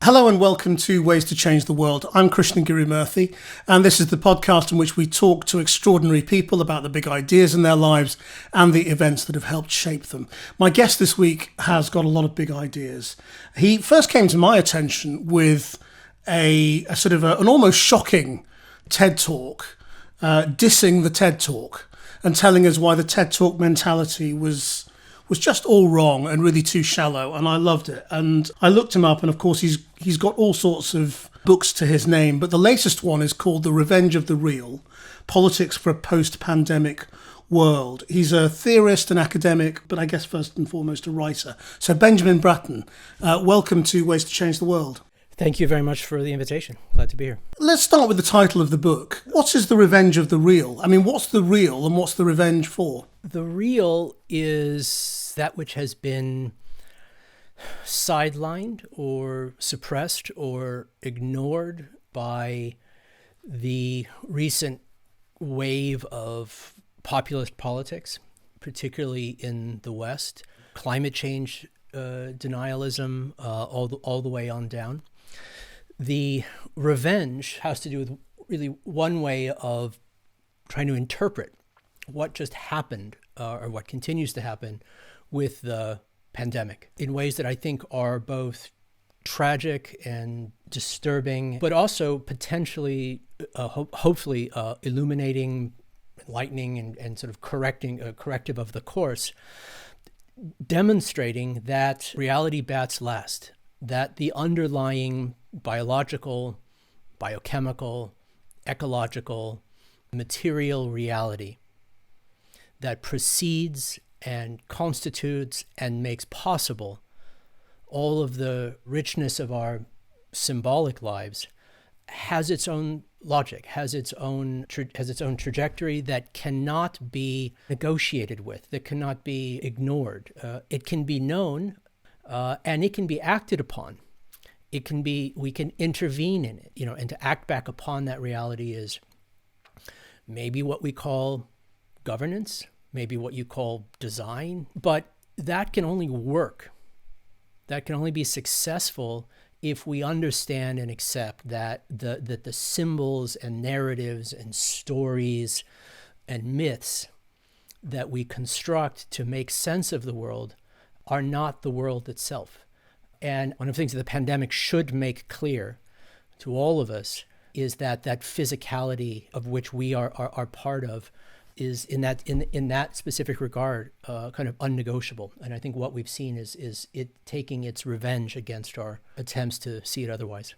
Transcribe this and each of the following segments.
Hello and welcome to Ways to Change the World. I'm Krishnan guru-murthy, and this is the podcast in which we talk to extraordinary people about the big ideas in their lives and the events that have helped shape them. My guest this week has got a lot of big ideas. He first came to my attention with an almost shocking TED Talk, dissing the TED Talk and telling us why the TED Talk mentality was just all wrong and really too shallow, and I loved it. And I looked him up, and of course he's got all sorts of books to his name, but the latest one is called The Revenge of the Real: Politics for a Post-Pandemic World. He's a theorist and academic, but I guess first and foremost a writer. So Benjamin Bratton, welcome to Ways to Change the World. Thank you very much for the invitation. Glad to be here. Let's start with the title of the book. What is the revenge of the real? I mean, what's the real and what's the revenge for? The real is that which has been sidelined or suppressed or ignored by the recent wave of populist politics, particularly in the West, climate change denialism, all the way on down. The revenge has to do with really one way of trying to interpret what just happened or what continues to happen with the pandemic in ways that I think are both tragic and disturbing, but also potentially, hopefully, illuminating, enlightening, and sort of corrective of the course, demonstrating that reality bats last, that the underlying biological, biochemical, ecological, material reality that precedes and constitutes and makes possible all of the richness of our symbolic lives has its own logic, has its own trajectory that cannot be negotiated with, that cannot be ignored. It can be known, and it can be acted upon. We can intervene in it, and to act back upon that reality is maybe what we call governance, maybe what you call design, but that can only work. That can only be successful if we understand and accept that the symbols and narratives and stories and myths that we construct to make sense of the world are not the world itself. And one of the things that the pandemic should make clear to all of us is that physicality of which we are part of is in that specific regard kind of unnegotiable. And I think what we've seen is it taking its revenge against our attempts to see it otherwise.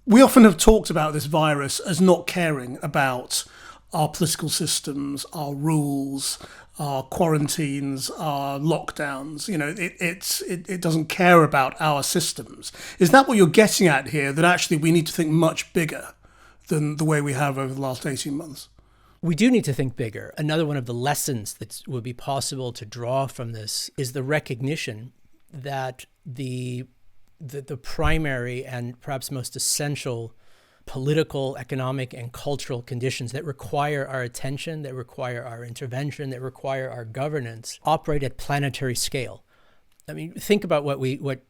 We often have talked about this virus as not caring about our political systems, our rules, our quarantines, our lockdowns. It doesn't care about our systems. Is that what you're getting at here, that actually we need to think much bigger than the way we have over the last 18 months? We do need to think bigger. Another one of the lessons that would be possible to draw from this is the recognition that the primary and perhaps most essential political, economic, and cultural conditions that require our attention, that require our intervention, that require our governance, operate at planetary scale. I mean, think about what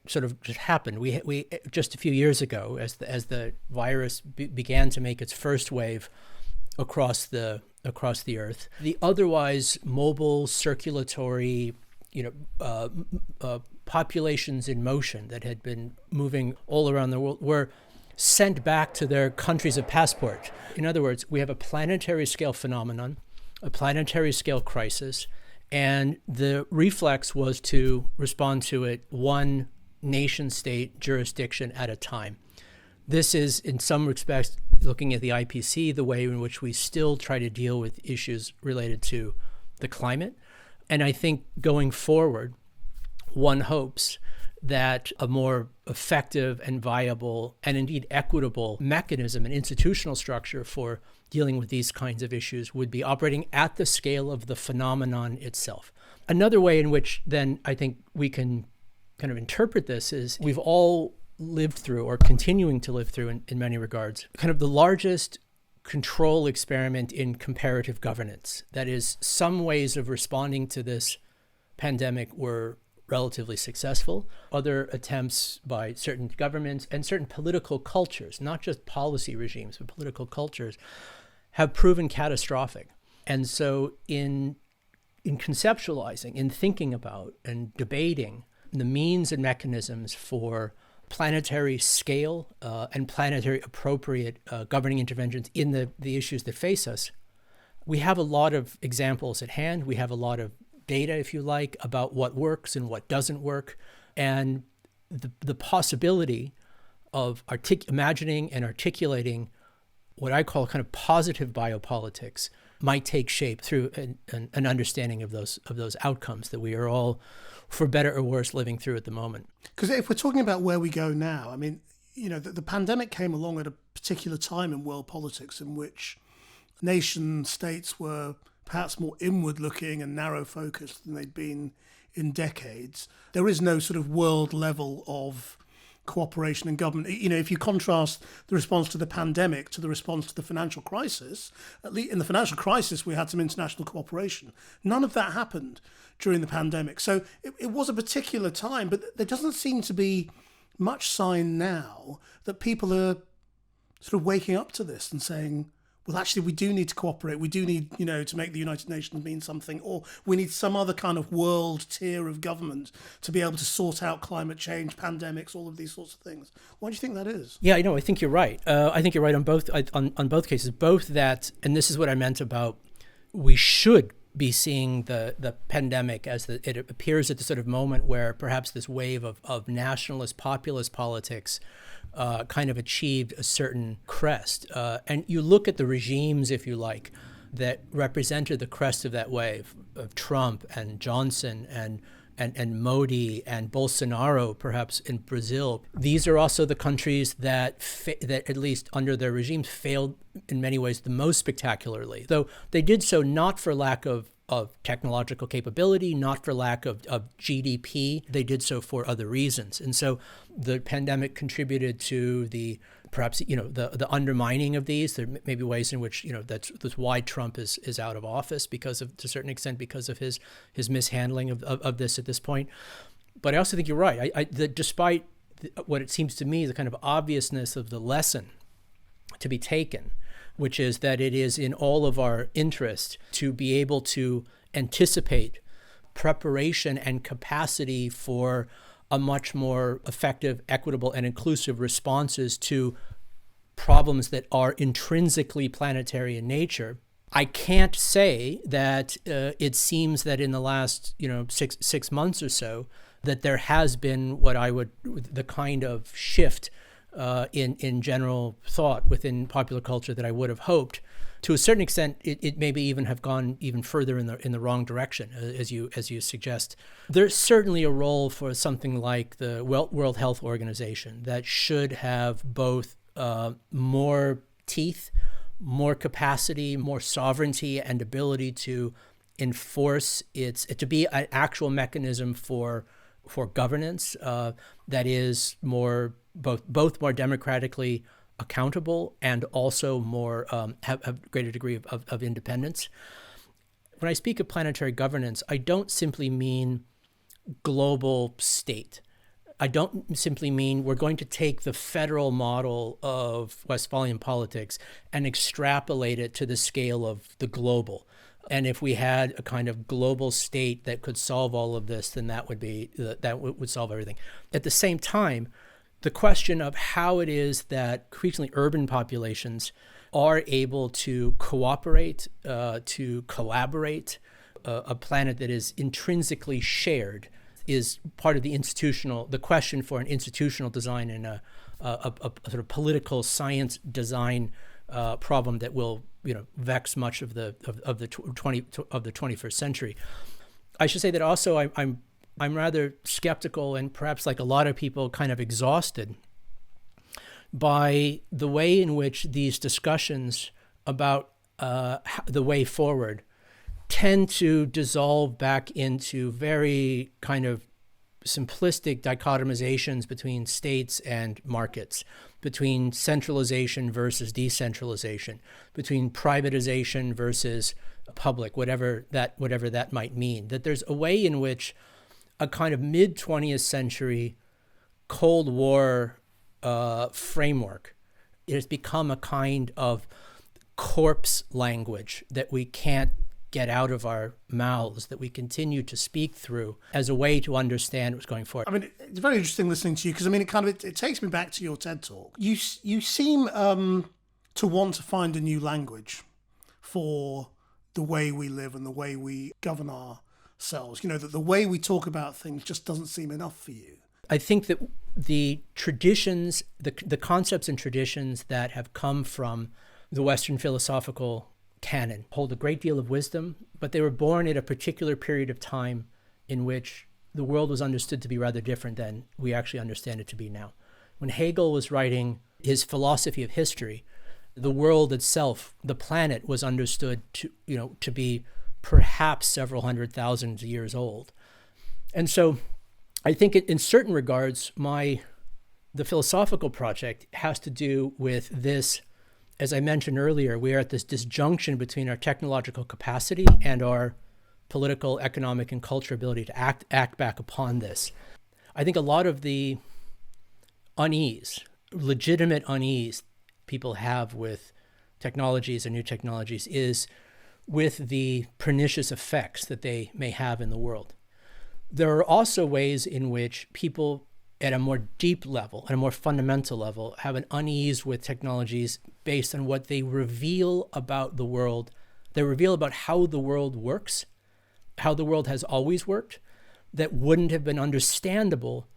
sort of just happened. We just a few years ago, as the virus began to make its first wave across the earth, the otherwise mobile, circulatory, populations in motion that had been moving all around the world were sent back to their countries of passport. In other words, we have a planetary scale phenomenon, a planetary scale crisis, and the reflex was to respond to it one nation state jurisdiction at a time. This is, in some respects, looking at the IPC, the way in which we still try to deal with issues related to the climate. And I think going forward, one hopes that a more effective and viable and indeed equitable mechanism and institutional structure for dealing with these kinds of issues would be operating at the scale of the phenomenon itself. Another way in which then I think we can kind of interpret this is we've all lived through, or continuing to live through in many regards, kind of the largest control experiment in comparative governance. That is, some ways of responding to this pandemic were relatively successful. Other attempts by certain governments and certain political cultures, not just policy regimes, but political cultures, have proven catastrophic. And so in conceptualizing, in thinking about and debating the means and mechanisms for planetary scale and planetary appropriate governing interventions in the issues that face us, we have a lot of examples at hand. We have a lot of data, if you like, about what works and what doesn't work. And the possibility of imagining and articulating what I call kind of positive biopolitics might take shape through an understanding of those outcomes that we are all, for better or worse, living through at the moment. Because if we're talking about where we go now, I mean, the pandemic came along at a particular time in world politics in which nation states were perhaps more inward looking and narrow focused than they'd been in decades. There is no sort of world level of cooperation and government. If you contrast the response to the pandemic to the response to the financial crisis, at least in the financial crisis, we had some international cooperation. None of that happened during the pandemic. So it was a particular time, but there doesn't seem to be much sign now that people are sort of waking up to this and saying, well, actually, we do need to cooperate. We do need, to make the United Nations mean something, or we need some other kind of world tier of government to be able to sort out climate change, pandemics, all of these sorts of things. Why do you think that is? Yeah, I think you're right. I think you're right on both cases. Both that, and this is what I meant about we should be seeing the pandemic as it appears at the sort of moment where perhaps this wave of nationalist populist politics kind of achieved a certain crest. And you look at the regimes, if you like, that represented the crest of that wave of Trump and Johnson and Modi and Bolsonaro, perhaps in Brazil. These are also the countries that at least under their regimes failed in many ways the most spectacularly. Though they did so not for lack of technological capability, not for lack of GDP. They did so for other reasons. And so the pandemic contributed to the undermining of these. There may be ways in which, that's why Trump is out of office to a certain extent, because of his mishandling of this at this point. But I also think you're right. Despite what it seems to me, the kind of obviousness of the lesson to be taken, which is that it is in all of our interest to be able to anticipate preparation and capacity for a much more effective, equitable, and inclusive responses to problems that are intrinsically planetary in nature. I can't say that it seems that in the last, 6 months or so, that there has been the kind of shift in general thought within popular culture that I would have hoped. To a certain extent, it maybe even have gone even further in the wrong direction, as you suggest. There's certainly a role for something like the World Health Organization that should have both more teeth, more capacity, more sovereignty, and ability to enforce to be an actual mechanism for governance that is both more democratically accountable and also more have a greater degree of independence. When I speak of planetary governance, I don't simply mean global state. I don't simply mean we're going to take the federal model of Westphalian politics and extrapolate it to the scale of the global. And if we had a kind of global state that could solve all of this, then that would solve everything. At the same time, the question of how it is that increasingly urban populations are able to cooperate, to collaborate, a planet that is intrinsically shared is part of the question for an institutional design and a sort of political science design problem that will vex much of the 21st century. I should say that also I'm rather skeptical and perhaps like a lot of people kind of exhausted by the way in which these discussions about the way forward tend to dissolve back into very kind of simplistic dichotomizations between states and markets, between centralization versus decentralization, between privatization versus public, whatever that might mean. That there's a way in which a kind of mid-20th century Cold War framework. It has become a kind of corpse language that we can't get out of our mouths, that we continue to speak through as a way to understand what's going forward. I mean, it's very interesting listening to you because, I mean, it takes me back to your TED Talk. You seem to want to find a new language for the way we live and the way we govern ourselves. You know, that the way we talk about things just doesn't seem enough for you. I think that the traditions, the concepts and traditions that have come from the Western philosophical canon hold a great deal of wisdom, but they were born at a particular period of time in which the world was understood to be rather different than we actually understand it to be now. When Hegel was writing his philosophy of history, the world itself, the planet, was understood to be perhaps several 100,000 years old. And so I think in certain regards, the philosophical project has to do with this. As I mentioned earlier, we are at this disjunction between our technological capacity and our political, economic, and cultural ability to act back upon this. I think a lot of the unease, legitimate unease people have with technologies and new technologies is with the pernicious effects that they may have in the world. There are also ways in which people at a more deep level, at a more fundamental level, have an unease with technologies based on what they reveal about the world. They reveal about how the world works, how the world has always worked, that wouldn't have been understandable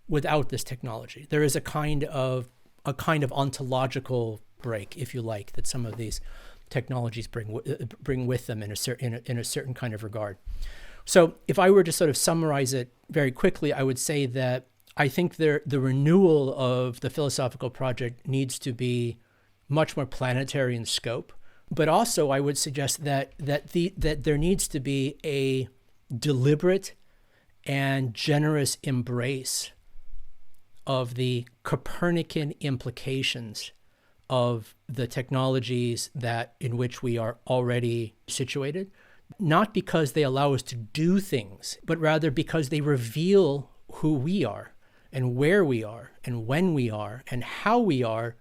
without this technology. There is a kind of ontological break, if you like, that some of these technologies bring with them in a certain kind of regard. So if I were to sort of summarize it very quickly, I would say that I think the renewal of the philosophical project needs to be much more planetary in scope, but also I would suggest that there needs to be a deliberate and generous embrace of the Copernican implications of the technologies in which we are already situated, not because they allow us to do things, but rather because they reveal who we are and where we are and when we are and how we are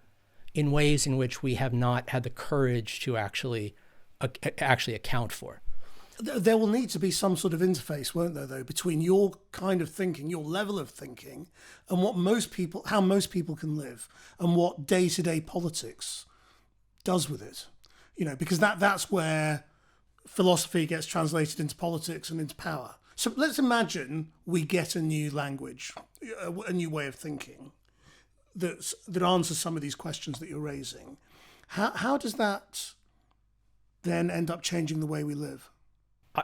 in ways in which we have not had the courage to actually account for. There will need to be some sort of interface, won't there, though, between your kind of thinking, your level of thinking, and how most people can live, and what day-to-day politics does with it. You know, because that's where philosophy gets translated into politics and into power. So let's imagine we get a new language, a new way of thinking that answers some of these questions that you're raising. How does that then end up changing the way we live?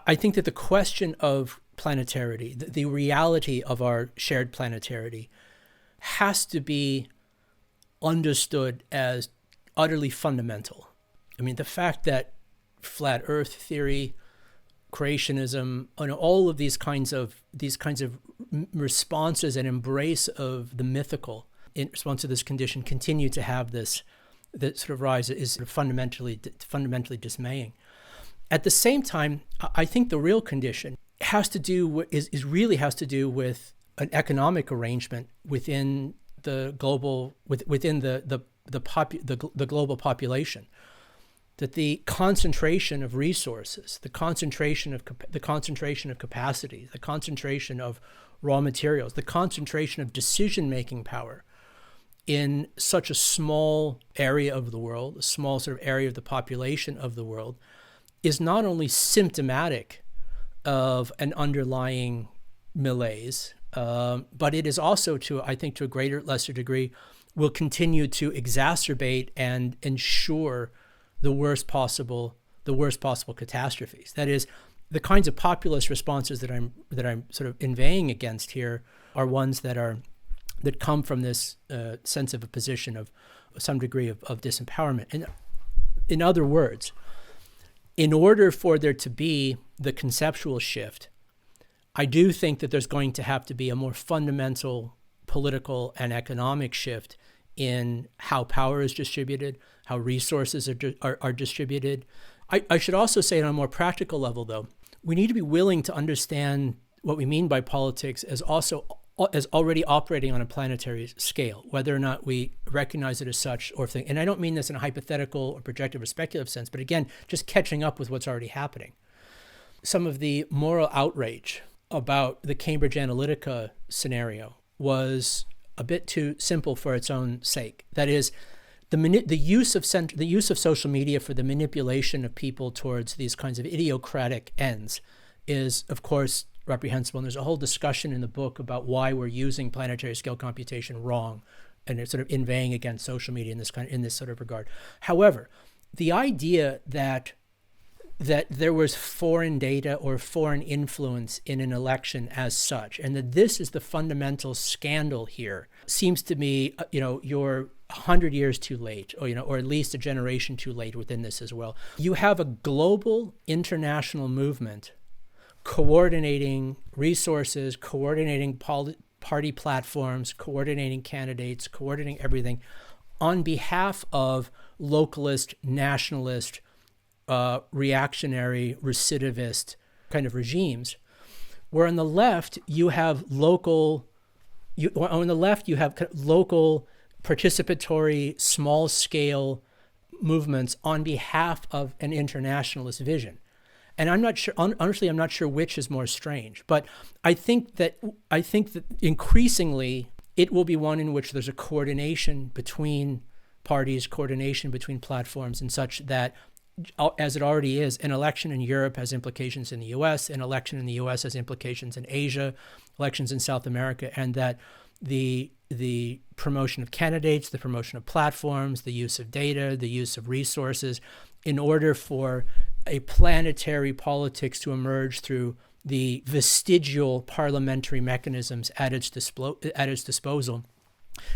I think that the question of planetarity, the reality of our shared planetarity, has to be understood as utterly fundamental. I mean, the fact that flat Earth theory, creationism, and all of these kinds of responses and embrace of the mythical in response to this condition continue to have this sort of rise is sort of fundamentally dismaying. At the same time, I think the real condition has to do with an economic arrangement within the global the global population. That the concentration of resources, the concentration of capacity, the concentration of raw materials, the concentration of decision-making power in such a small area of the world, a small sort of area of the population of the world, is not only symptomatic of an underlying malaise, but it is also, I think to a greater, lesser degree, will continue to exacerbate and ensure the worst possible catastrophes. That is, the kinds of populist responses that I'm sort of inveighing against here are ones that come from this sense of a position of some degree of disempowerment. And in other words, in order for there to be the conceptual shift, I do think that there's going to have to be a more fundamental political and economic shift in how power is distributed, how resources are distributed. I should also say on a more practical level, though, we need to be willing to understand what we mean by politics as already operating on a planetary scale, whether or not we recognize it as such or think. And I don't mean this in a hypothetical or projective or speculative sense, but again, just catching up with what's already happening. Some of the moral outrage about the Cambridge Analytica scenario was a bit too simple for its own sake. That is, the use of social media for the manipulation of people towards these kinds of idiocratic ends is, of course, reprehensible. And there's a whole discussion in the book about why we're using planetary scale computation wrong, and it's sort of inveighing against social media in this sort of regard. However, the idea that there was foreign data or foreign influence in an election as such, and that this is the fundamental scandal here, seems to me, you're 100 years too late, or at least a generation too late within this as well. You have a global international movement coordinating resources, coordinating party platforms, coordinating candidates, coordinating everything on behalf of localist, nationalist, reactionary, recidivist kind of regimes, where on the left you have local participatory, small-scale movements on behalf of an internationalist vision. And I'm not sure, honestly, I'm not sure which is more strange, but I think that increasingly it will be one in which there's a coordination between parties, coordination between platforms, and such that, as it already is, an election in Europe has implications in the US, an election in the US has implications in Asia, elections in South America, and that the promotion of candidates, the promotion of platforms, the use of data, the use of resources, in order for a planetary politics to emerge through the vestigial parliamentary mechanisms at its disposal,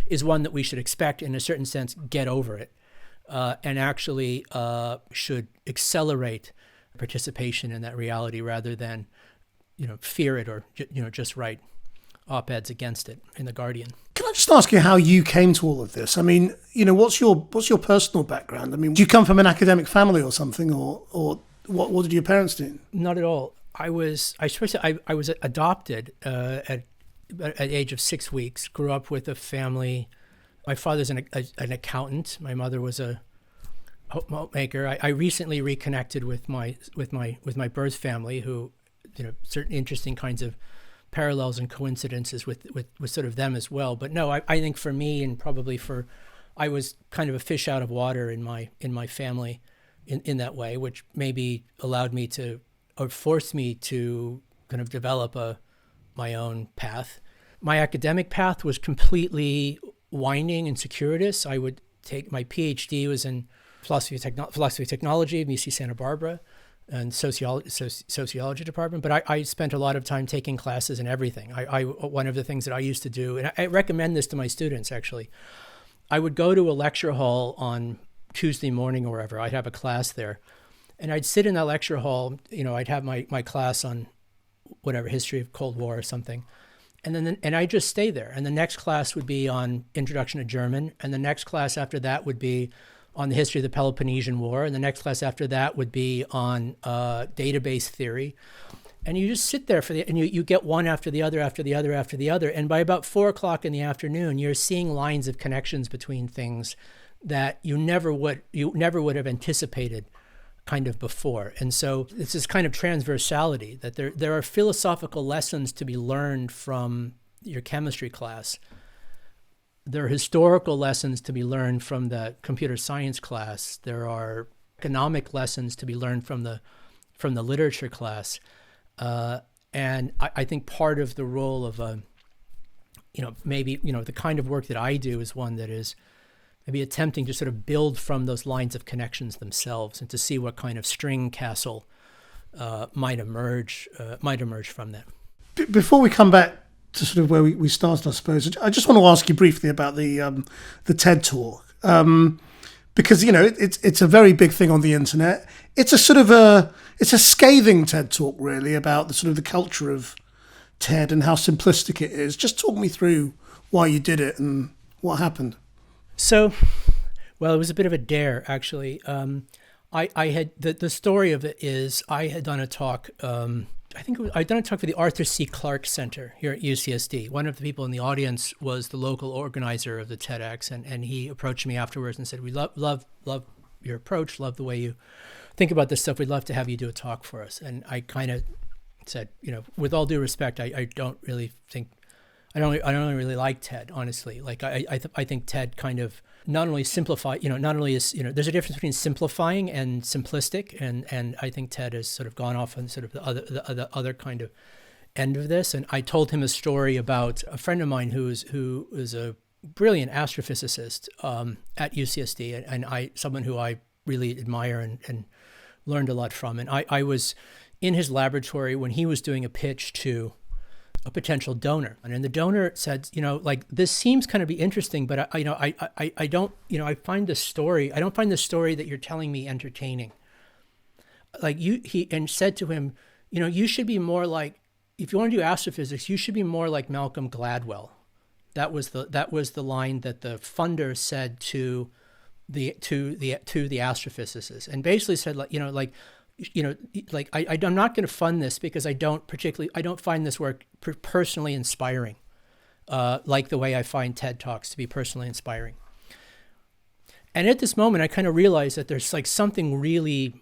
is one that we should expect, in a certain sense, get over it. And actually should accelerate participation in that reality rather than, fear it or, just write op-eds against it in The Guardian. Can I just ask you how you came to all of this? I mean, what's your personal background? I mean, do you come from an academic family or something, or what did your parents do? Not at all. I was adopted at the age of 6 weeks. Grew up with a family. My father's an accountant. My mother was a homemaker. I recently reconnected with my birth family, who, certain interesting kinds of parallels and coincidences with sort of them as well. But no, I think for me, and probably I was kind of a fish out of water in my family in that way, which maybe allowed me to, or forced me to kind of develop my own path. My academic path was completely winding and circuitous. I would take my PhD was in philosophy of technology at UC Santa Barbara, and sociology department. But I spent a lot of time taking classes in everything. One of the things that I used to do, and I recommend this to my students actually, I would go to a lecture hall on Tuesday morning or wherever. I'd have a class there, and I'd sit in that lecture hall. I'd have my class on whatever, history of Cold War or something. And I just stay there. And the next class would be on Introduction to German. And the next class after that would be on the history of the Peloponnesian War. And the next class after that would be on database theory. And you just sit there and you get one after the other, after the other, after the other. And by about 4:00 in the afternoon, you're seeing lines of connections between things that you never would have anticipated kind of before. And so it's this kind of transversality that there are philosophical lessons to be learned from your chemistry class. There are historical lessons to be learned from the computer science class. There are economic lessons to be learned from the literature class. And I think part of the role of the kind of work that I do is one that is maybe attempting to sort of build from those lines of connections themselves and to see what kind of string castle might emerge from that. Before we come back to sort of where we started, I suppose, I just want to ask you briefly about the TED Talk, because it's a very big thing on the internet. It's a sort of it's a scathing TED Talk, really, about the sort of the culture of TED and how simplistic it is. Just talk me through why you did it and what happened. So, well, it was a bit of a dare, actually. I had the story of it is I had done a talk I think I'd done a talk for the Arthur C. Clarke Center here at UCSD. One of the people in the audience was the local organizer of the TEDx, and he approached me afterwards and said, "We love your approach, love the way you think about this stuff. We'd love to have you do a talk for us." And I kind of said, with all due respect, I don't really think, I don't really like TED, honestly. Like I think TED kind of not only simplify, not only is, there's a difference between simplifying and simplistic, and I think TED has sort of gone off on sort of the other kind of end of this. And I told him a story about a friend of mine who is a brilliant astrophysicist at UCSD, and someone who I really admire and learned a lot from. And I was in his laboratory when he was doing a pitch to a potential donor, and the donor said, this seems kind of be interesting, but I don't, I find the story, I don't find the story that you're telling me entertaining. He said to him, you should be more like, if you want to do astrophysics, you should be more like Malcolm Gladwell. That was the line that the funder said to the astrophysicists, and basically said, I'm not going to fund this because I don't find this work personally inspiring, like the way I find TED Talks to be personally inspiring. And at this moment, I kind of realized that there's like something really,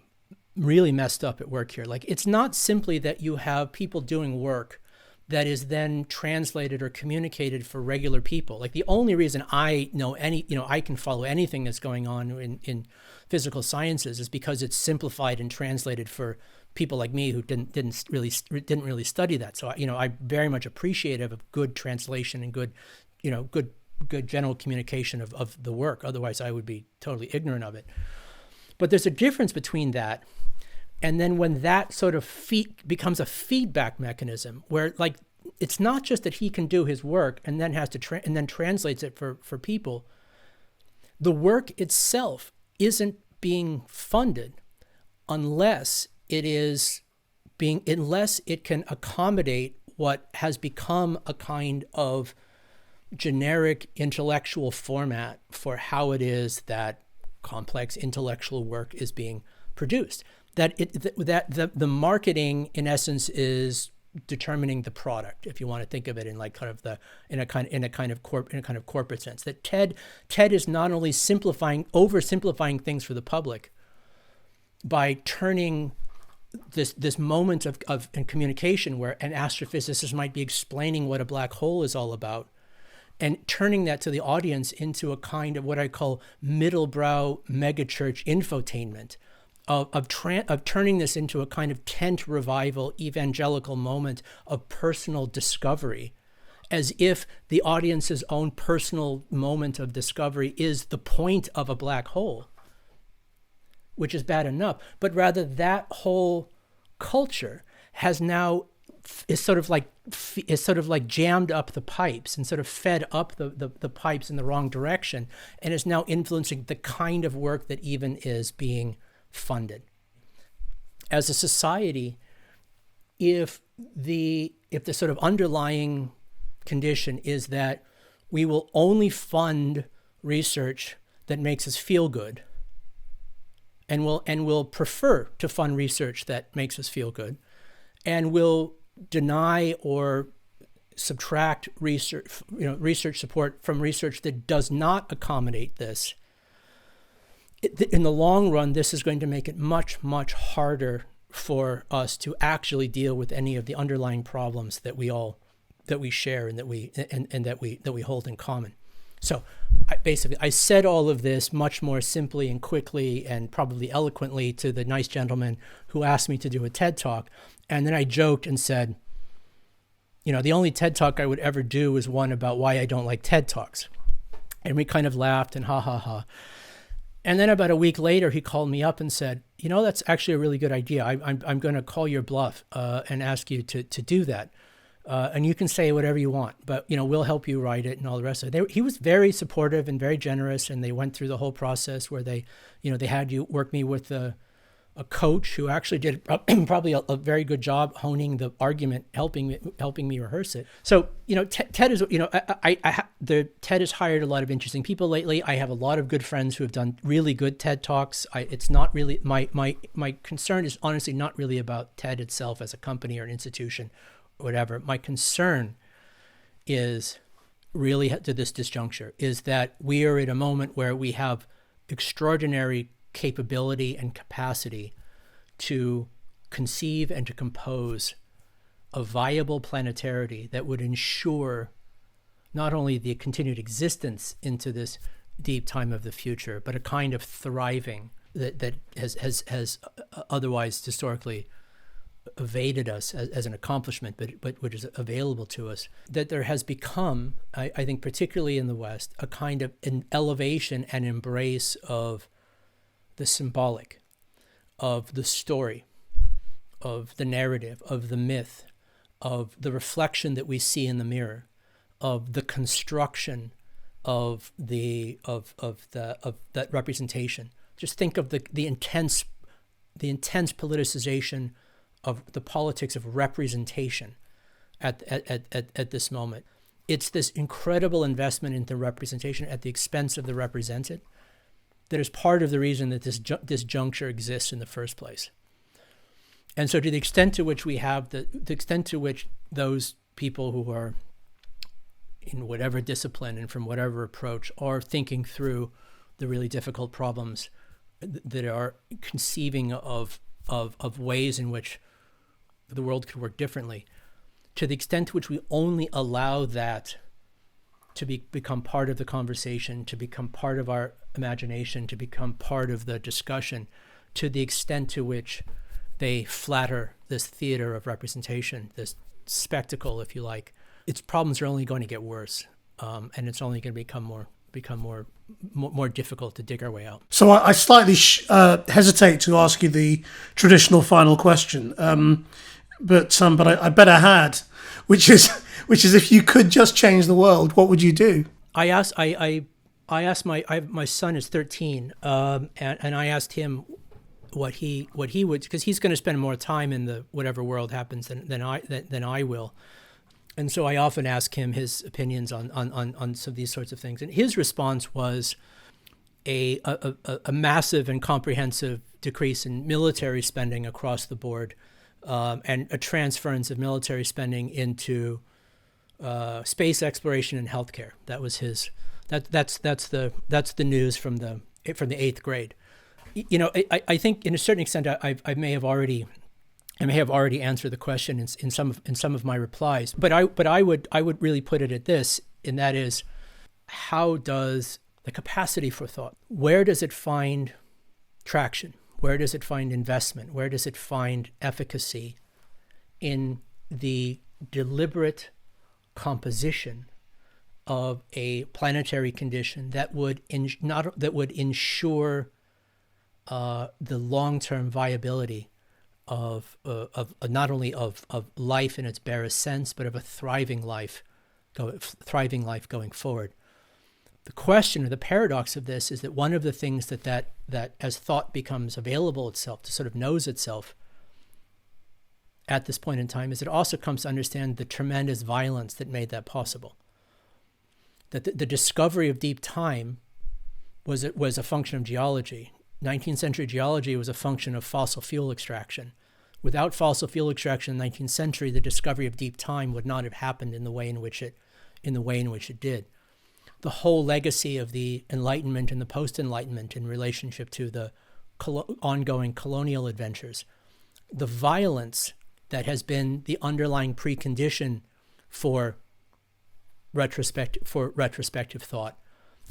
really messed up at work here. Like, it's not simply that you have people doing work that is then translated or communicated for regular people. Like, the only reason I know I can follow anything that's going on in physical sciences is because it's simplified and translated for people like me who didn't really study that. So I'm very much appreciative of good translation and good general communication of the work. Otherwise, I would be totally ignorant of it. But there's a difference between that and then when that sort of becomes a feedback mechanism where, like, it's not just that he can do his work and then has to and then translates it for people. The work itself isn't being funded unless it can accommodate what has become a kind of generic intellectual format for how it is that complex intellectual work is being produced. That the marketing, in essence, is determining the product, if you want to think of it in like kind of in a kind of corporate sense. That TED is not only oversimplifying things for the public by turning this moment of communication where an astrophysicist might be explaining what a black hole is all about, and turning that to the audience into a kind of what I call middlebrow megachurch infotainment. Of turning this into a kind of tent revival evangelical moment of personal discovery, as if the audience's own personal moment of discovery is the point of a black hole, which is bad enough. But rather, that whole culture has now is sort of like jammed up the pipes and sort of fed up the pipes in the wrong direction, and is now influencing the kind of work that even is being funded. As a society, if the sort of underlying condition is that we will only fund research that makes us feel good, and will prefer to fund research that makes us feel good, and will deny or subtract research support from research that does not accommodate this, in the long run, this is going to make it much, much harder for us to actually deal with any of the underlying problems that we share and that we hold in common. So I said all of this much more simply and quickly and probably eloquently to the nice gentleman who asked me to do a TED Talk. And then I joked and said, the only TED Talk I would ever do is one about why I don't like TED Talks. And we kind of laughed and ha, ha, ha. And then about a week later, he called me up and said, that's actually a really good idea. I'm going to call your bluff and ask you to do that. And you can say whatever you want, but, we'll help you write it and all the rest of it. He was very supportive and very generous, and they went through the whole process where they had you work me with the a coach who actually did probably a very good job honing the argument, helping me rehearse it. So, TED is, TED has hired a lot of interesting people lately. I have a lot of good friends who have done really good TED Talks. It's not really, my concern is honestly not really about TED itself as a company or an institution or whatever. My concern is really to this disjuncture is that we are at a moment where we have extraordinary capability and capacity to conceive and to compose a viable planetarity that would ensure not only the continued existence into this deep time of the future, but a kind of thriving that has otherwise historically evaded us as an accomplishment, but which is available to us. That there has become, I think, particularly in the West, a kind of an elevation and embrace of the symbolic, of the story, of the narrative, of the myth, of the reflection that we see in the mirror, of the construction of that representation. Just think of the intense politicization of the politics of representation at this moment. It's this incredible investment into representation at the expense of the represented that is part of the reason that this juncture exists in the first place. And so to the extent to which we have the extent to which those people who are in whatever discipline and from whatever approach are thinking through the really difficult problems that are conceiving of ways in which the world could work differently, to the extent to which we only allow that to become part of the conversation, to become part of our imagination, to become part of the discussion, to the extent to which they flatter this theater of representation, this spectacle, if you like, its problems are only going to get worse, and it's only going to become more difficult to dig our way out. So I slightly hesitate to ask you the traditional final question, but I bet I had, which is if you could just change the world, what would you do? I asked my son is 13, and I asked him what he would, because he's going to spend more time in the whatever world happens than I will. And so I often ask him his opinions on some of these sorts of things. And his response was a massive and comprehensive decrease in military spending across the board, and a transference of military spending into space exploration and healthcare. That was his. That's the news from the 8th grade. I think in a certain extent I may have already answered the question in some of my replies, but I would really put it at this, and that is, how does the capacity for thought, where does it find traction? Where does it find investment? Where does it find efficacy in the deliberate composition of a planetary condition that would ensure the long-term viability of not only of life in its barest sense, but of a thriving life going forward. The question or the paradox of this is that one of the things that as thought becomes available itself, to sort of knows itself at this point in time, is it also comes to understand the tremendous violence that made that possible. That the discovery of deep time was a function of geology. 19th century geology was a function of fossil fuel extraction. Without fossil fuel extraction in the 19th century, the discovery of deep time would not have happened in the way in which it did. The whole legacy of the Enlightenment and the post-Enlightenment in relationship to the ongoing colonial adventures, the violence that has been the underlying precondition for retrospective thought,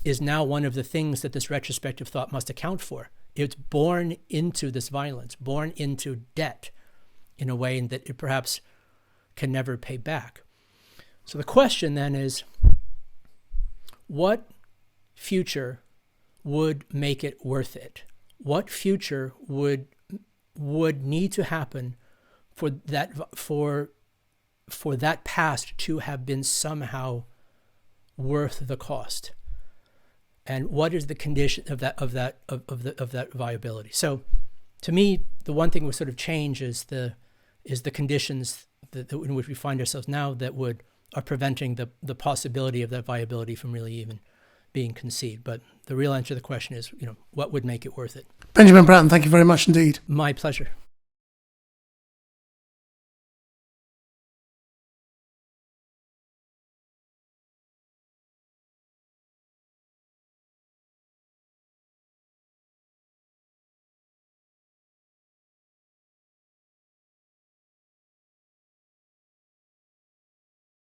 is now one of the things that this retrospective thought must account for. It's born into this violence, born into debt in a way that it perhaps can never pay back. So the question then is, what future would make it worth it? What future would need to happen for that past to have been somehow worth the cost? And what is the condition of that viability? So To me, the one thing we sort of change is the conditions in which we find ourselves now that are preventing the possibility of that viability from really even being conceived. But the real answer to the question is, what would make it worth it? Benjamin Bratton, thank you very much indeed. My pleasure.